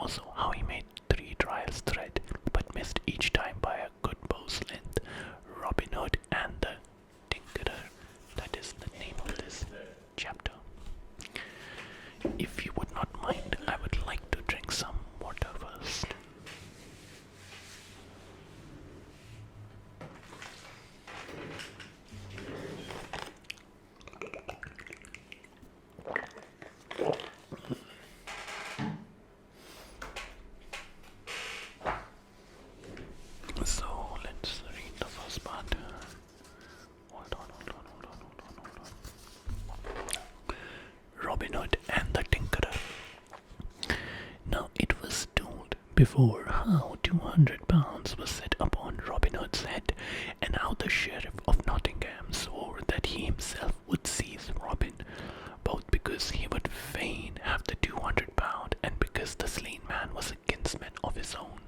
also how he made 3 trials thread, but missed each time by a good bow's length. Robin Hood and the Tinkerer. That is the name of this chapter. If you would not mind, I would like to drink some water first. So let's read the first part. Hold on. Robin Hood and the Tinkerer. Now it was told before how £200 was set upon Robin Hood's head, and how the Sheriff of Nottingham swore that he himself would seize Robin, both because he would fain have the £200 and because the slain man was a kinsman of his own.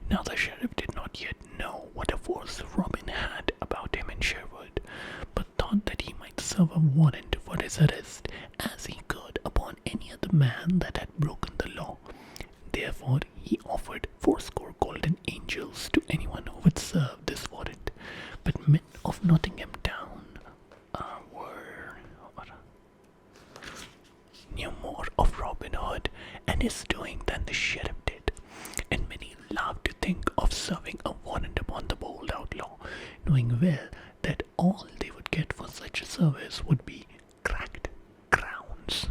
Now the Sheriff did not yet know what a force Robin had about him in Sherwood, but thought that he might serve a warrant for his arrest as he could upon any other man that had broken the law. Therefore he offered 80 golden angels to anyone who would serve this warrant. But men of Nottingham town knew more of Robin Hood and his doing than the Sheriff did, and many laughed to think of serving a warrant upon the bold outlaw, knowing well that all they would get for such a service would be cracked crowns,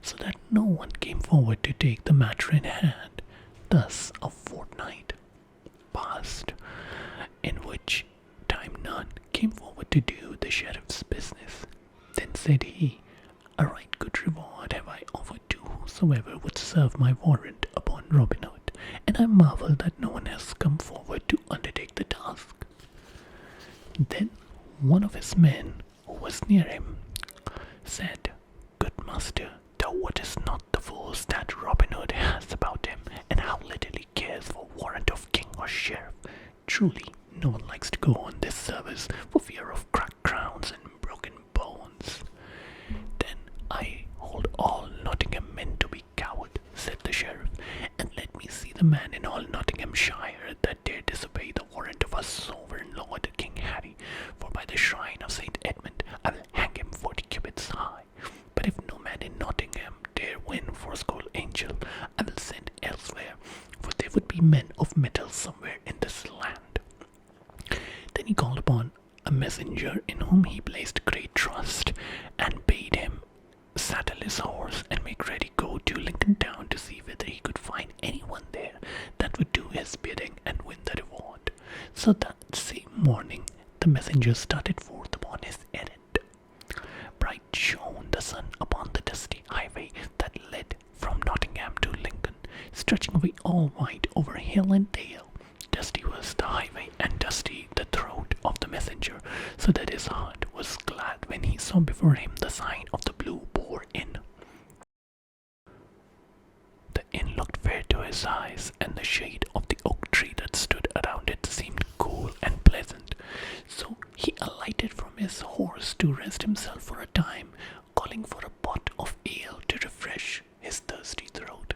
so that no one came forward to take the matter in hand. Thus a fortnight passed, in which time none came forward to do the Sheriff's business. Then said he, "A right good reward have I offered to whosoever would serve my warrant upon Robin Hood, and I marvel that no one has come forward to undertake the task." Then one of his men, who was near him, said, "Good master, thou wottest not the force that Robin Hood has about him, and how little he cares for warrant of king or sheriff. Truly, no one likes to go on this service for fear of cracked crowns and broken bones." "Then I hold all Nottingham men to be coward," said the Sheriff, "and let me see the man in all Nottinghamshire that dare disobey the warrant of our sovereign lord King Harry, for by the shrine of St. Edmund I will hang him 40 cubits high. But if no man in Nottingham dare win 80 angel, I will send elsewhere, for there would be men of metal somewhere in this land." Then he called upon a messenger in whom he placed great trust, and bade him saddle his horse and make ready go to Lincoln town to see whether he could find anyone there that would do his bidding and win the reward. So that same morning the messenger started forth upon his errand. Bright shone the sun upon the dusty highway that led from Nottingham to Lincoln, stretching away all white over hill and dale. Dusty was the highway, and dusty the throat of the messenger, so that his heart was glad when he saw before him the sign of the Blue Boar Inn. The inn looked fair to his eyes, and the shade of the oak tree that stood around it seemed cool and pleasant. So he alighted from his horse to rest himself for a time, calling for a pot of ale to refresh his thirsty throat.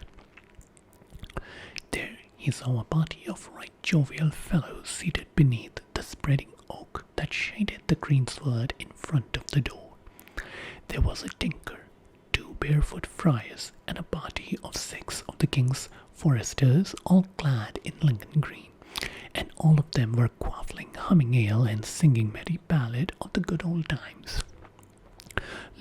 There he saw a party of right jovial fellows seated beneath the spreading oak that shaded the greensward in front of the door. There was a tinker, 2 barefoot friars, and a party of 6 of the king's foresters, all clad in Lincoln green, and all of them were quaffling, humming ale, and singing merry ballad of the good old times.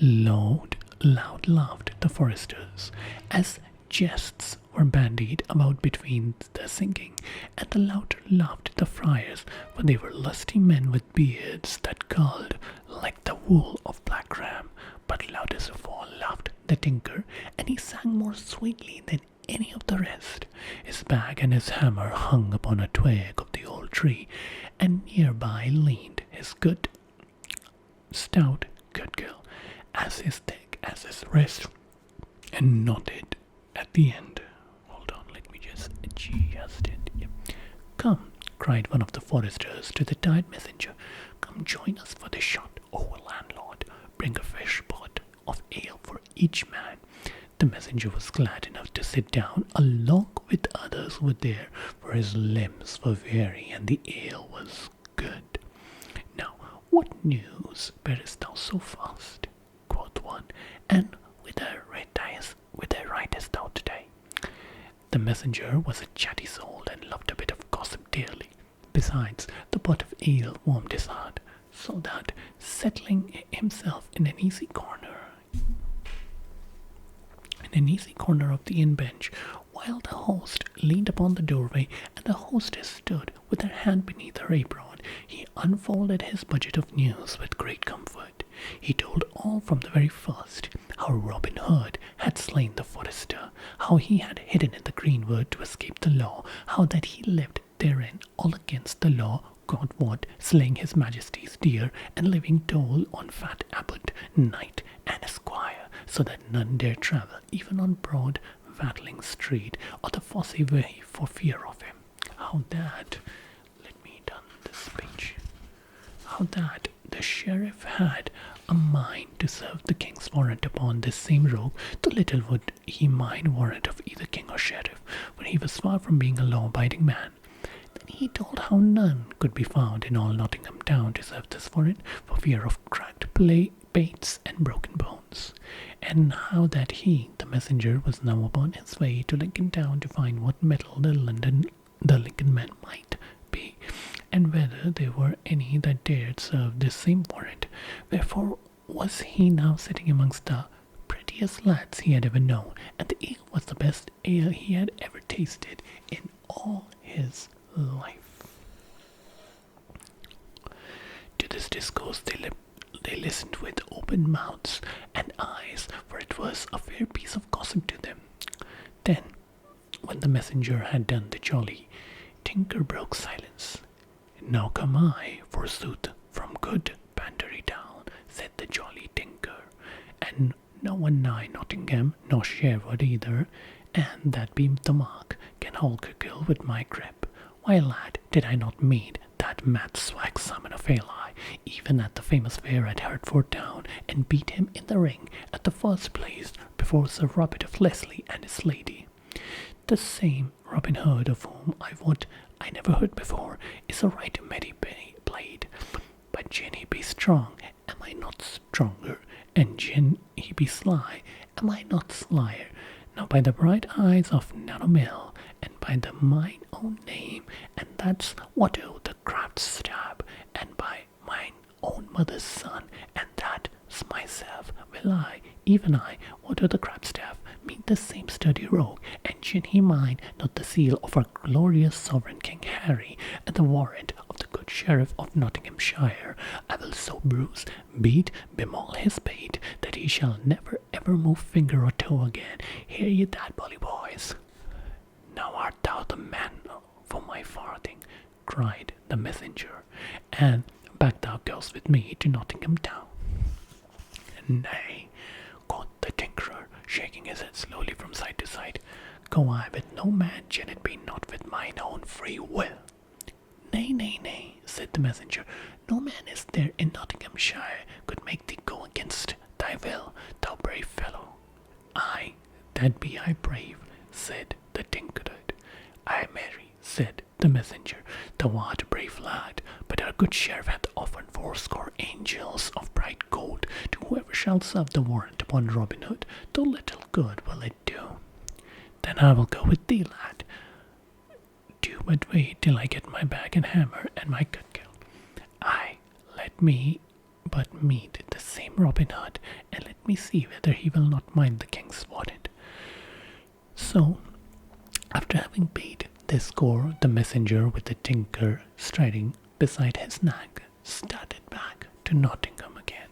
Loud laughed the foresters, as jests were bandied about between the singing, and the louder laughed the friars, for they were lusty men with beards that curled like the wool of black ram. But loudest of all laughed the tinker, and he sang more sweetly than any of the rest. His bag and his hammer hung upon a twig of the old tree, and nearby leaned his good, stout girl, as his thick as his wrist, and nodded at the end. Hold on, let me just adjust it. Yep. "Come," cried one of the foresters to the tired messenger, "come join us for this shot, O landlord. Bring a fresh pot of ale for each man. The The messenger was glad enough to sit down, along with others who were there, for his limbs were weary and the ale was good. Now, what news bearest thou so fast? Quoth one, and whither ridest thou today? The messenger was a chatty soul and loved a bit of gossip dearly. Besides, the pot of ale warmed his heart, so that, settling himself in an easy corner of the inn bench, while the host leaned upon the doorway and the hostess stood with her hand beneath her apron, he unfolded his budget of news with great comfort. He told all from the very first, how Robin Hood had slain the forester, how he had hidden in the greenwood to escape the law, how that he lived therein all against the law, God wot, slaying his majesty's deer, and leaving toll on fat abbot, knight, and esquire, so that none dare travel even on broad Watling Street or the Fosse Way for fear of him. How that the sheriff had a mind to serve the king's warrant upon this same rogue, though little would he mind warrant of either king or sheriff, for he was far from being a law-abiding man. Then he told how none could be found in all Nottingham town to serve this warrant, for fear of cracked baits and broken bones, and how that he, the messenger, was now upon his way to Lincoln town to find what metal the Lincoln men might be, and whether there were any that dared serve this same warrant. Wherefore was he now sitting amongst the prettiest lads he had ever known, and the ale was the best ale he had ever tasted in all his life. To this discourse they listened with open mouths and eyes, for it was a fair piece of gossip to them. Then, when the messenger had done, the jolly tinker broke silence. Now come I, forsooth, from good Banbury town, said the jolly tinker, and no one nigh Nottingham, nor Sherwood either, and that be the mark, can Holker kill with my grip. Why, lad, did I not meet that mad swag Simon of Ely, even at the famous fair at Hertford Town, and beat him in the ring at the first place before Sir Robert of Leslie and his lady. The same Robin Hood of whom I wot I never heard before is a right merry blade. But gin he be strong, am I not stronger? And gin he be sly, am I not slyer? Now by the bright eyes of Nanomil, and by the mine own name, and that's what o the craft stab, and by mine own mother's son, and that's myself, will I, even I, what o the craft staff, meet the same sturdy rogue, and gin he mine not the seal of our glorious sovereign King Harry, and the warrant of the good sheriff of Nottinghamshire, I will so bruise, beat, bemaul his bait, that he shall never ever move finger or toe again. Hear ye that, bully boys? Now art thou the man for my farthing, cried the messenger, and back thou goest with me to Nottingham town. Nay, quoth the tinkerer, shaking his head slowly from side to side, go I with no man, gin it be not with mine own free will. Nay, nay, nay, said the messenger, no man is there in Nottinghamshire could make thee go against thy will, thou brave fellow. Aye, that be I brave, said the tinkerer. Aye, marry, said the messenger, thou art a brave lad, but our good sheriff hath offered 80 angels of bright gold to whoever shall serve the warrant upon Robin Hood, though little good will it do. Then I will go with thee, lad. Do but wait till I get my bag and hammer and my cudgel. Aye, let me but meet the same Robin Hood, and let me see whether he will not mind the king's warrant. So, after having paid this score, the messenger with the tinker striding beside his nag started back to Nottingham again.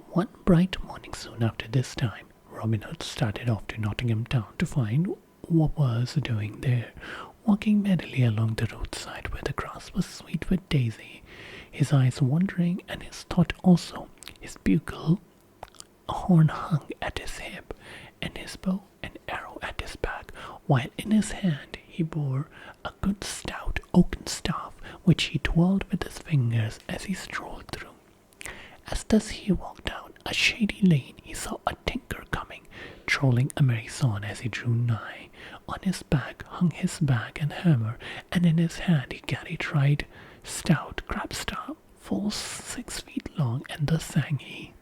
One bright morning soon after this time, Robin Hood started off to Nottingham town to find what was doing there, walking merrily along the roadside where the grass was sweet with daisy, his eyes wandering and his thought also. His bugle horn hung at his hip, and his bow and arrow at his back, while in his hand he bore a good stout oaken staff, which he twirled with his fingers as he strolled through. As thus he walked down a shady lane, he saw a tinker coming, trolling a merry song as he drew nigh. On his back hung his bag and hammer, and in his hand he carried right stout crab staff, full 6 feet long, and thus sang he.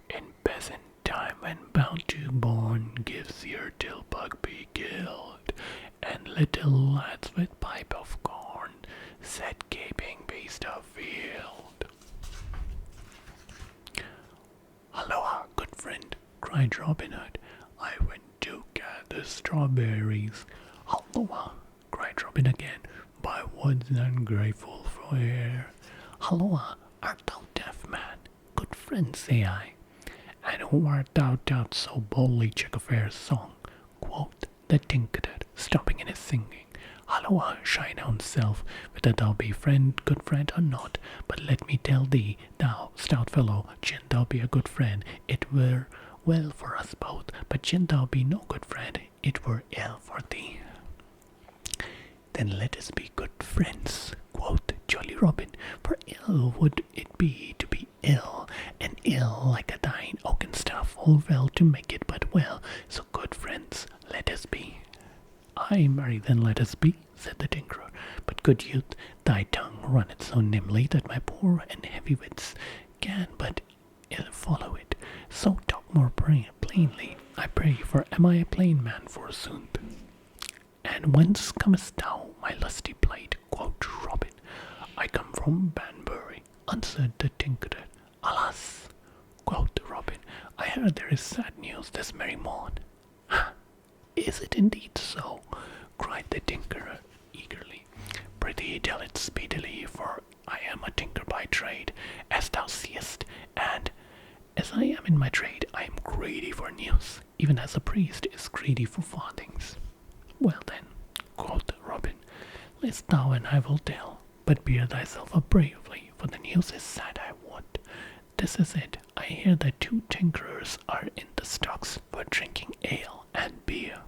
In peasant time when bound to born, gives ear till bug be killed, and little lads with pipe of corn set gaping beast of field. Halloa, good friend, cried Robin Hood, I went to gather strawberries. Halloa, cried Robin again, by woods ungrateful for air. Halloa, art thou deaf, man? Good friend, say I. And who art thou doth so boldly check a fair song? Quoth the Tinker, stopping in his singing. Halloa, shine own self, whether thou be good friend or not. But let me tell thee, thou stout fellow, gin thou be a good friend, it were well for us both. But gin thou be no good friend, it were ill for thee. Then let us be good friends, quoth jolly Robin, for ill would it be to be ill, and ill like a dying oaken staff, full well to make it but well. So good friends let us be. Ay, marry, then let us be, said the Tinkerer. But good youth, thy tongue runneth so nimbly that my poor and heavy wits can but ill follow it. So talk more plainly, I pray, for am I a plain man forsooth? And whence comest thou, my lusty blade? Quoth Robin. I come from Banbury, answered the Tinkerer. Alas, quoth Robin, I heard there is sad news this merry morn. Ha! Is it indeed so? Cried the Tinkerer eagerly. Prithee tell it speedily, for I am a tinker by trade, as thou seest, and as I am in my trade, I am greedy for news, even as a priest is greedy for farthings. Well then, quoth Robin, list thou and I will tell, but bear thyself up bravely, for the news is sad, I wot. This is it, I hear that 2 tinkerers are in the stocks for drinking ale and beer.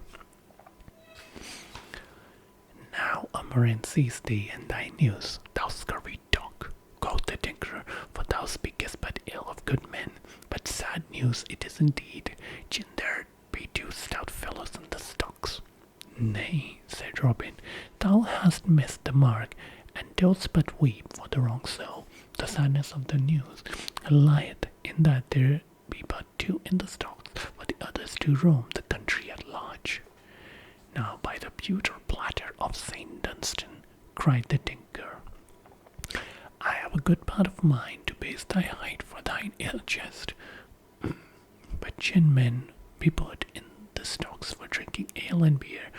Now a murrain seize thee and thy news, thou scurvy dog, quoth the Tinkerer, for thou speakest but ill of good men. But sad news it is indeed, gin there be 2 stout fellows in the stocks. Nay, said Robin, thou hast missed the mark, and dost but weep for the wrong soul. The sadness of the news lieth in that there be but 2 in the stocks, for the others do roam the country at large. Now by the pewter platter of Saint Dunstan, cried the Tinker, I have a good part of mind to base thy height for thine ill jest. But gin men be put in the stocks for drinking ale and beer,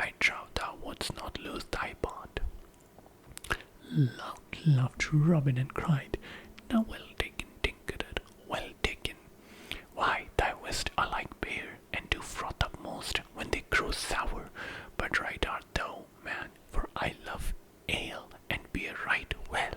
I trow thou wouldst not lose thy part. Loud laughed Robin and cried, Now well taken, Tinkerer, well taken. Why, thy wits are like beer, and do froth up most when they grow sour. But right art thou, man, for I love ale and beer right well.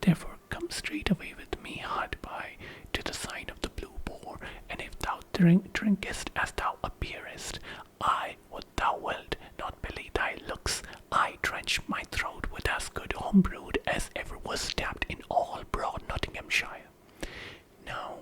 Therefore come straight away with me hard by to the sign of the Blue Boar, and if thou drinkest as thou appearest, I, what thou wilt not believe thy looks, I drench my throat with as good home-brewed as ever was tapped in all broad Nottinghamshire. Now,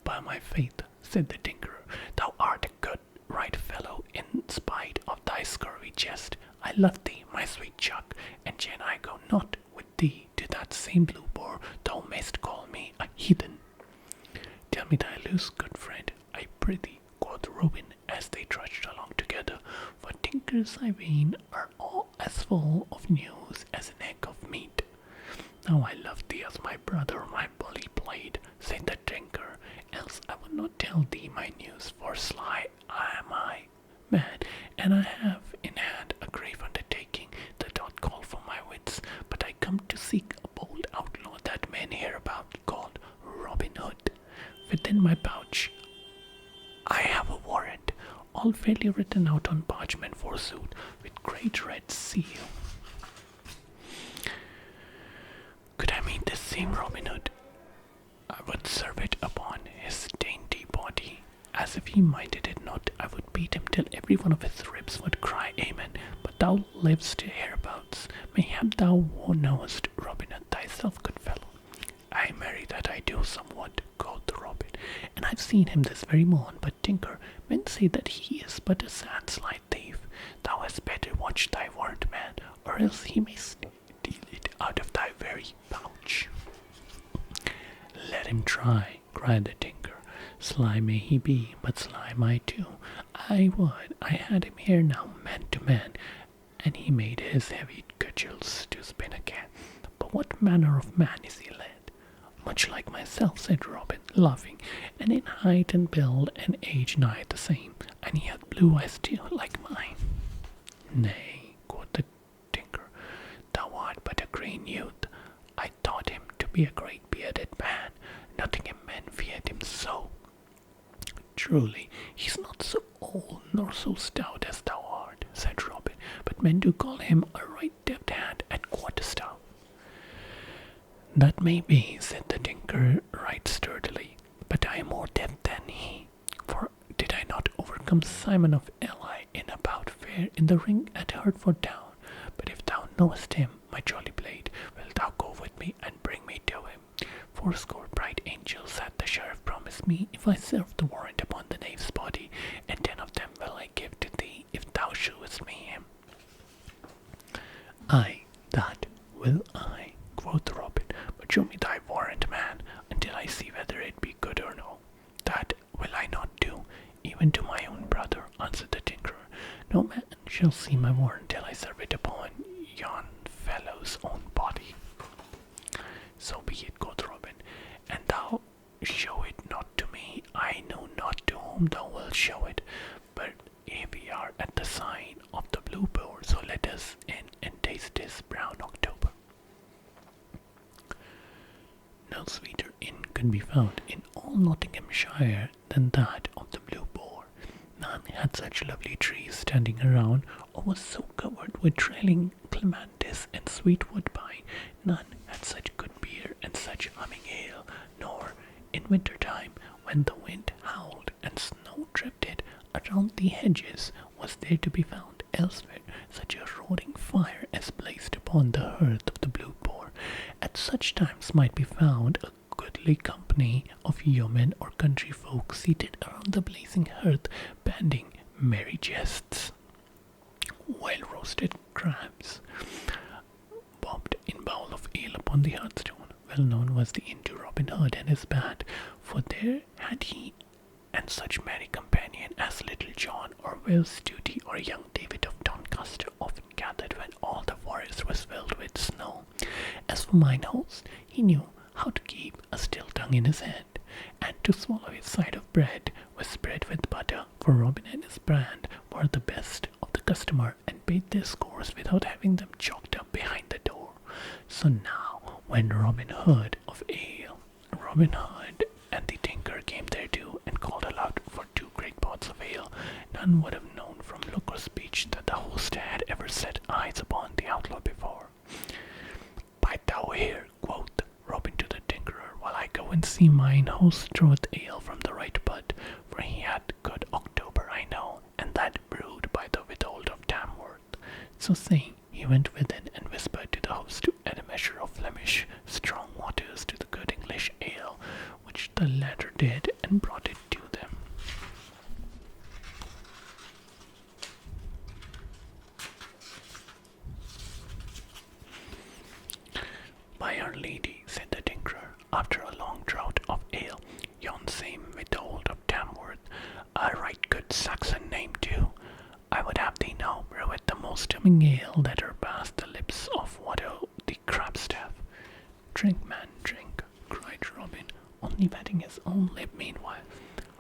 by my faith, said the Tinkerer, thou art a good right fellow in spite of thy scurvy jest. I love thee, my sweet chuck, and gin I go not with thee to that same Blue Boar, thou mayst call me a heathen. Tell me thy news, good friend, I prithee, quoth Robin, as they trudged along together, for tinkers, I ween, are all as full of news as an egg of meat. Now I love thee as my brother, my bully blade, said the Tinker, else I would not tell thee my news, for sly am I, man, and I have in hand a grave undertaking that doth call for my wits, but I come to seek a bold outlaw that men hear about, called Robin Hood. Within my pouch I have a warrant, all fairly written out on parchment forsooth, with great red seal. Could I meet this same Robin Hood, I would serve it upon his dainty body. As if he minded it not, I would beat him till every one of his ribs would cry amen. But thou livest hereabouts. Mayhap thou knowest Robin Hood thyself, good fellow. I marry that I do somewhat, quoth Robin, and I've seen him this very morn. But Tinker, men say say that he is but a sad sly thief. Thou hast better watch thy warrant, man, or else he may steal it out of thy very pouch. Let him try, cried the tinker. Sly may he be, but sly am I too. I would I had him here now, man to man, and he made his heavy cudgels to spin again. But what manner of man is he led? Much like myself, said Robin, laughing, and in height and build and age nigh the same, and he hath blue eyes too, like mine. Nay, quoth the tinker, thou art but a green youth. I thought him to be a great bearded man. Nottingham men feared him so. Truly, he's not so old nor so stout as thou art, said Robin, but men do call him a right deft hand at quarterstaff. That may be, said the tinker right sturdily, but I am more deft than he. For did I not overcome Simon of Ely in a bout fair in the ring at Hertford Town? But if thou knowest him, my jolly blade, wilt thou go with me and bring me to him? 40 bright angels hath the sheriff promised me if I serve the warrant upon the knave's body, and 10 of them will I give to thee if thou shewest me him. Aye, that will I, quoth Robin, but show me thy warrant, man, until I see whether it be good or no. That will I not do, even to my own brother, answered the tinkerer. No man shall see my warrant till I serve it upon yon fellow's own body. So be it, quoth Robin, and thou show it not to me. I know not to whom thou wilt show it, but here we are at the sign of the Blue Boar, so let us in and taste this brown October. No sweeter inn could be found in all Nottinghamshire than that of the Blue Boar. None had such lovely trees standing around, or was so covered with trailing clematis and sweet woodbine. None had such good beer and such humming ale, nor, in winter time, when the wind howled and snow drifted around the hedges, was there to be found elsewhere such a roaring fire as blazed upon the hearth of the Blue Boar. At such times might be found a goodly company of yeomen or country folk seated around the blazing hearth, bandying merry jests, while roasted crabs bobbed in bowl of ale upon the hearthstone. Well known was the inn to Robin Hood and his band, for there had he and such merry companion as Little John or Will Stutely or young David of Doncaster often gathered when all the forest was filled with snow. As for mine host, he knew how to keep a still tongue in his head, and to swallow his side of bread was spread with butter, for Robin and his brand were the best of the customer and paid their scores without having them chalked up behind the door. So now, when Robin Hood and the tinker came there too, and called aloud for 2 great pots of ale, none would have known from look or speech that the host had ever set eyes upon the outlaw before. Bide thou here, quoth Robin to the tinkerer, while I go and see mine host draweth ale from the right butt, for he had good October, I know, and that brewed by the withhold of Tamworth. So saying, he went within and whispered to the host to add a measure of Flemish strong waters to the good English ale, which the latter did, and brought it to them. By Our Lady, said the tinkerer, after a long draught of ale, yon same withhold of Tamworth, a right good Saxon name too. I would have thee now brew it the most humming ale that e'er passed the lips of Watto the Crabstaff. Drink, man, drink, cried Robin, only wetting his own lip meanwhile.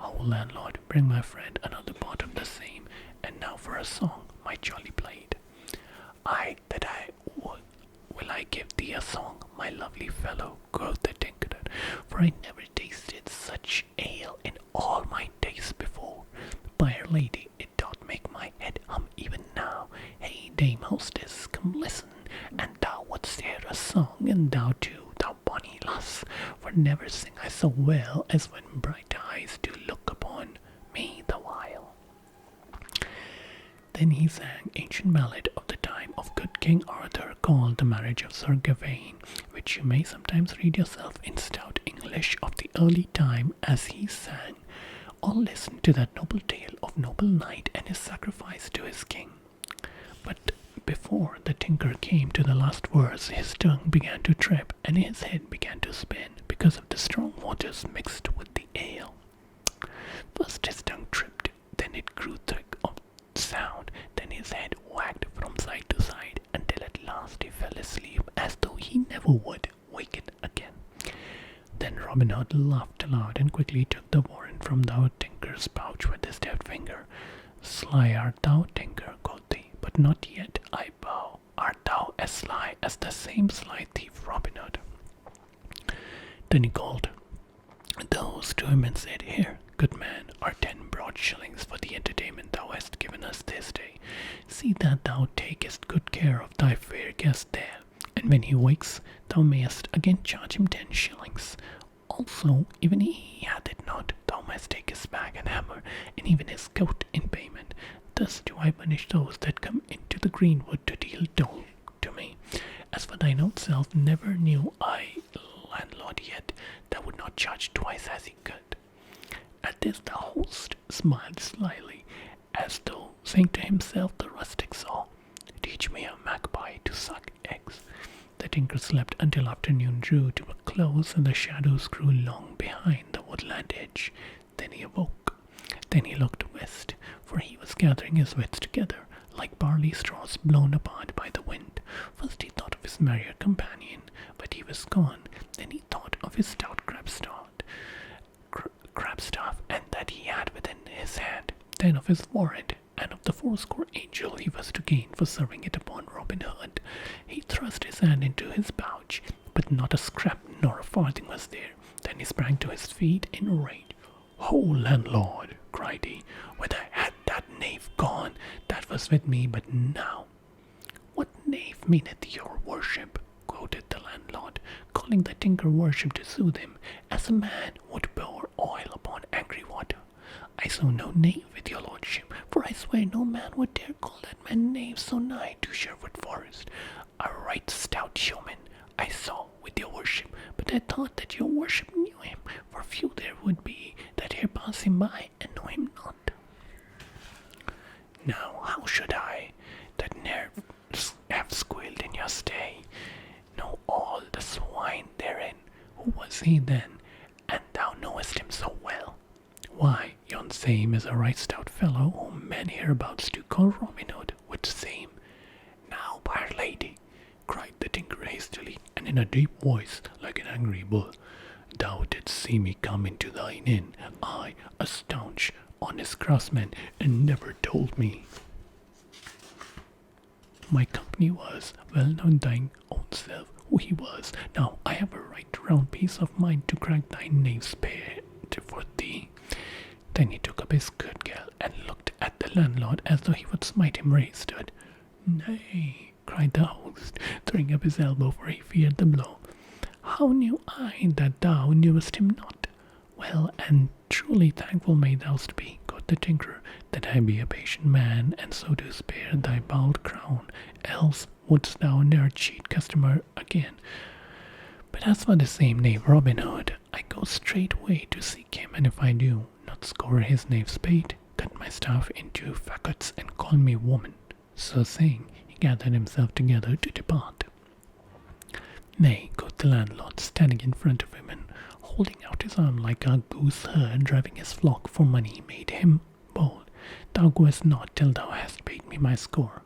Oh, landlord, bring my friend another pot of the same, and now for a song, my jolly blade. Aye, that I would. Will I give thee a song, my lovely fellow, quoth the tinkerer, for I never tasted such ale in all my days before. By Our Lady, it doth make my head hum even now. Hey, dame hostess, come listen, and thou wouldst hear a song, and thou too, thou bonny lass, for never sing I so well as when bright eyes do look upon me the while. Then he sang ancient ballad of the time of good King Arthur, called The Marriage of Sir Gawain, which you may sometimes read yourself in stout English of the early time as he sang, all listen to that noble tale of noble knight and his sacrifice to his king. But before the tinker came to the last verse, his tongue began to trip and his head began to spin because of the strong waters mixed with the ale. First his tongue tripped, then it grew thick of sound, then his head wagged from side to side until at last he fell asleep as though he never would waken again. Then Robin Hood laughed aloud and quickly took the warrant from the tinker's pouch with his deft finger. Sly art thou, tinker, quoth he, but not yet, I bow. Art thou as sly as the same sly thief Robin Hood? Then he called those to him and said, Here, good man, are 10 broad shillings for the entertainment thou hast given us this day. See that thou takest good care of thy fair guest there, and when he wakes, thou mayest again charge him 10 shillings. Also, even he hath it not, thou must take his bag and hammer, and even his coat in payment. Thus do I punish those that come into the greenwood to deal dole to me. As for thine own self, never knew I landlord yet that would not charge twice as he could. At this the host smiled slyly, as though saying to himself the rustic saw, Teach me a magpie to suck eggs. The tinker slept until afternoon drew to a close and the shadows grew long behind the woodland edge. Then he awoke. Then he looked west, for he was gathering his wits together, like barley straws blown apart by the wind. First he thought of his merrier companion, but he was gone. Then he thought of his stout crabstaff, and that he had within his hand. Then of his warrant, and of the 40 angel he was to gain for serving it upon Robin Hood. He thrust his hand into his pouch, but not a scrap nor a farthing was there. Then he sprang to his feet in rage. Ho, landlord, cried he, whither had that knave gone that was with me but now? What knave meaneth your worship? Quoted the landlord, calling the tinker worship to soothe him, as a man would pour oil upon angry water. I saw no knave with your lordship, for I swear no man would dare call that man knave so nigh to Sherwood Forest. A right stout showman I saw with your worship, but I thought that your worship knew him, for few there would be that here pass him by and know him not. Now how should I, that ne'er have squealed in your stay, know all the swine therein? Who was he then, and thou knowest him so well? Why, yon same is a right stout fellow whom men hereabouts do call Robin Hood, which same. Now, by our lady, cried the tinker hastily, and in a deep voice like an angry bull, thou didst see me come into thine inn, I, a staunch, honest craftsman, and never told me my company was well known thine own self who he was. Now I have a right round piece of mind to crack thy knave's pair for thee. Then he took up his cudgel and looked at the landlord as though he would smite him where he stood. Nay, cried the host, throwing up his elbow, for he feared the blow. How knew I that thou knewest him not? Well, and truly thankful may thou be, quoth the tinker, that I be a patient man, and so do spare thy bald crown, else wouldst thou ne'er cheat customer again. But as for the same knave Robin Hood, I go straightway to seek him, and if I do not score his knave's bait, cut my staff into faggots and call me woman. So saying, he gathered himself together to depart. Nay, quoth the landlord, standing in front of him and holding out his arm like a goose herd driving his flock for money, made him bold. Thou goest not till thou hast paid me my score.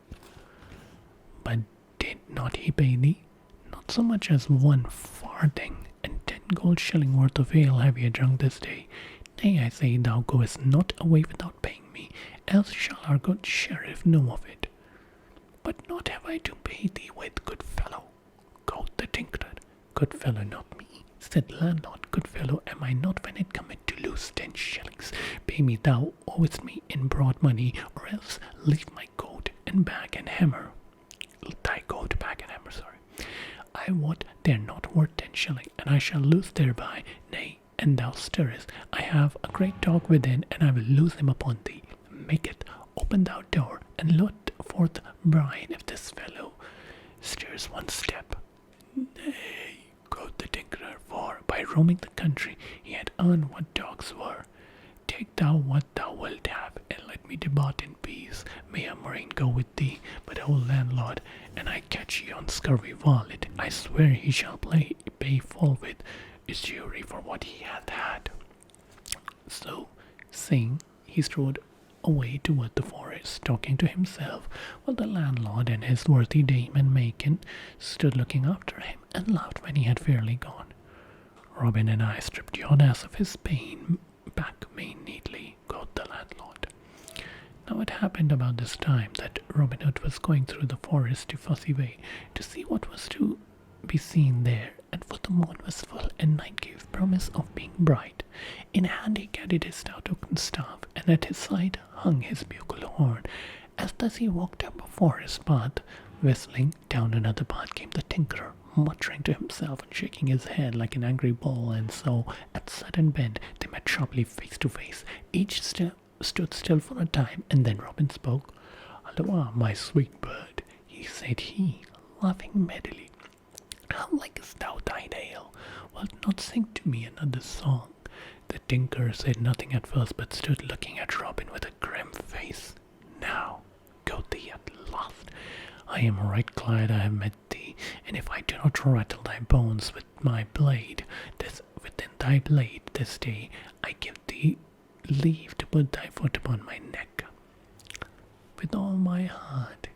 But did not he pay thee? Not so much as 1 farthing, and 10 gold shilling worth of ale have ye drunk this day. Nay, I say, thou goest not away without paying me, else shall our good sheriff know of it. But not have I to pay thee with, good fellow, quoth the tinker. Good fellow, not me, said the landlord. Good fellow am I not when it cometh to lose 10 shillings. Pay me, thou owest me in broad money, or else leave my coat and bag and hammer. Thy coat, bag and hammer, sorry. I wot they are not worth 10 shillings, and I shall lose thereby. Nay, and thou stirrest, I have a great dog within, and I will lose him upon thee. Make it, open thou door, and let forth brine if this fellow stirs 1 step. Nay, quoth the tinker, for by roaming the country he had earned what dogs were. Take thou in peace. May a marine go with thee, but O landlord, and I catch ye on scurvy varlet, I swear he shall pay full with usury for what he hath had. So, saying, he strode away toward the forest, talking to himself, while the landlord and his worthy dame and Macon stood looking after him and laughed when he had fairly gone. Robin and I stripped yon ass of his back mane neatly, quoth the landlord. Now it happened about this time that Robin Hood was going through the forest to Fussy Way to see what was to be seen there, and for the moon was full and night gave promise of being bright. In hand he carried his stout oaken staff, and at his side hung his bugle horn. As thus he walked up a forest path, whistling, down another path came the tinkerer, muttering to himself and shaking his head like an angry bull, and so, at sudden bend, they met sharply face to face. Each stood still for a time, and then Robin spoke. "Halloa, my sweet bird," said he, laughing merrily. "How likest thou thine ale? Wilt not sing to me another song?" The tinker said nothing at first, but stood looking at Robin with a grim face. "Now, go thee at last. I am right glad I have met thee, and if I do not rattle thy bones with my blade, within thy blade this day, I give thee leave to put thy foot upon my neck." "With all my heart,"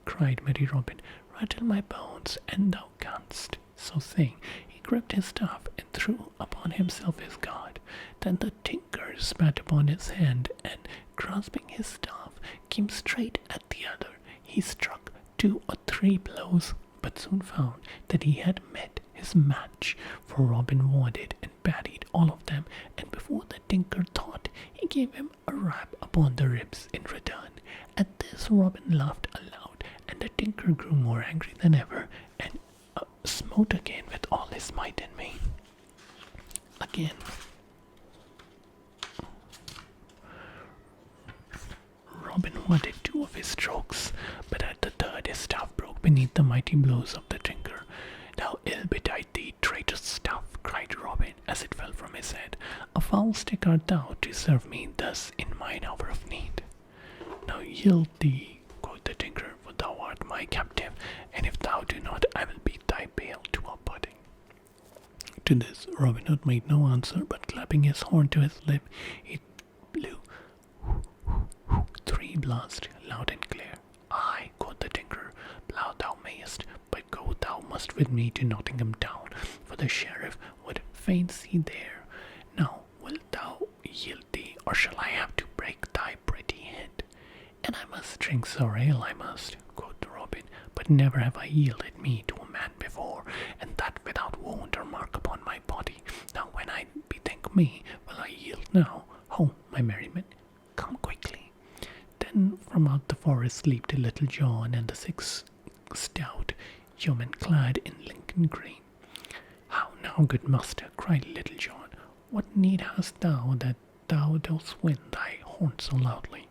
cried merry Robin, "rattle my bones, and thou canst." So saying, he gripped his staff and threw upon himself his guard. Then the tinker spat upon his hand, and, grasping his staff, came straight at the other. He struck 2 or 3 blows, but soon found that he had met his match, for Robin warded and parried all of them, and before the tinker thought, he gave him a rap upon the ribs in return. At this Robin laughed aloud, and the tinker grew more angry than ever, and smote again with all his might and main. Again Robin wanted 2 of his strokes, but at the third his staff broke beneath the mighty blows of the tinker. "Now ill betide thee, traitorous staff," cried Robin, as it fell from his head. "A foul stick art thou to serve me thus in mine hour of need." "Now yield thee," quoth the tinker, "for thou art my captive, and if thou do not, I will beat thy bale to a pudding." To this Robin Hood made no answer, but clapping his horn to his lip, he blew 3 blasts, loud and clear. "Aye," quoth the tinker, "blow thou mayest, but go thou must with me to Nottingham town, for the sheriff would fain see there. Now wilt thou yield thee, or shall I have to break thy pretty head?" "And I must drink sour ale, I must," quoth Robin, "but never have I yielded me to a man before, and that without wound or mark upon my body. Now when I bethink me, will I yield now? Ho, my merrymen, come quickly." Then from out the forest leaped Little John and the 6 stout yeomen clad in Lincoln green. "How now, good master," cried Little John, "what need hast thou that thou dost win thy horn so loudly?"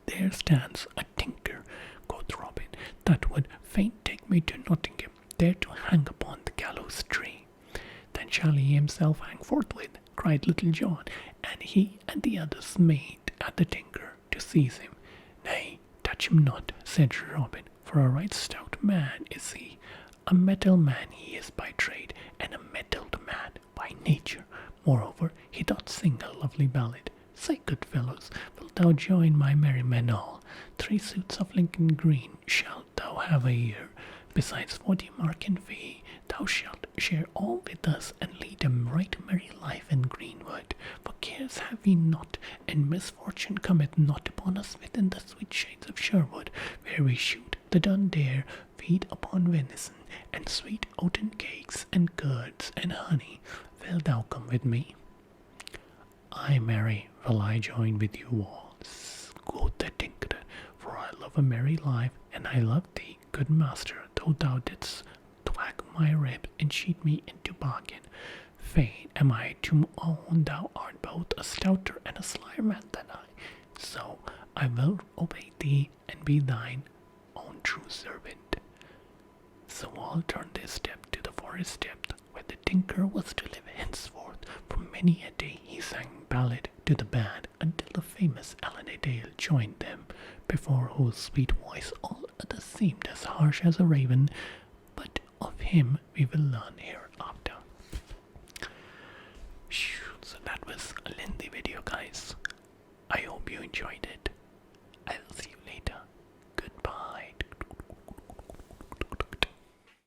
"There stands a tinker," quoth Robin, "that would fain take me to Nottingham, there to hang upon the gallows tree." "Then shall he himself hang forthwith," cried Little John, and he and the others made at the tinker to seize him. "Nay, touch him not," said Robin, "for a right stout man is he. A metal man he is by trade, and a mettled man by nature. Moreover, he doth sing a lovely ballad. Say, good fellows, wilt thou join my merry men all? 3 suits of Lincoln green shalt thou have a year, besides 40 mark in fee. Thou shalt share all with us, and lead a right merry life in greenwood. For cares have we not, and misfortune cometh not upon us within the sweet shades of Sherwood, where we shoot the dun deer, feed upon venison, and sweet oaten cakes, and curds, and honey. Wilt thou come with me?" "Aye, marry, will I join with you all," quoth the tinker, "for I love a merry life, and I love thee, good master, though thou didst thwack my ribs and cheat me into bargain. Fain am I to own thou art both a stouter and a slyer man than I, so I will obey thee and be thine own true servant." So all turned their steps to the forest depth, where the tinker was to live henceforth. For many a day he sang ballad to the band until the famous Eleanor Dale joined them, before whose sweet voice all others seemed as harsh as a raven. But of him we will learn here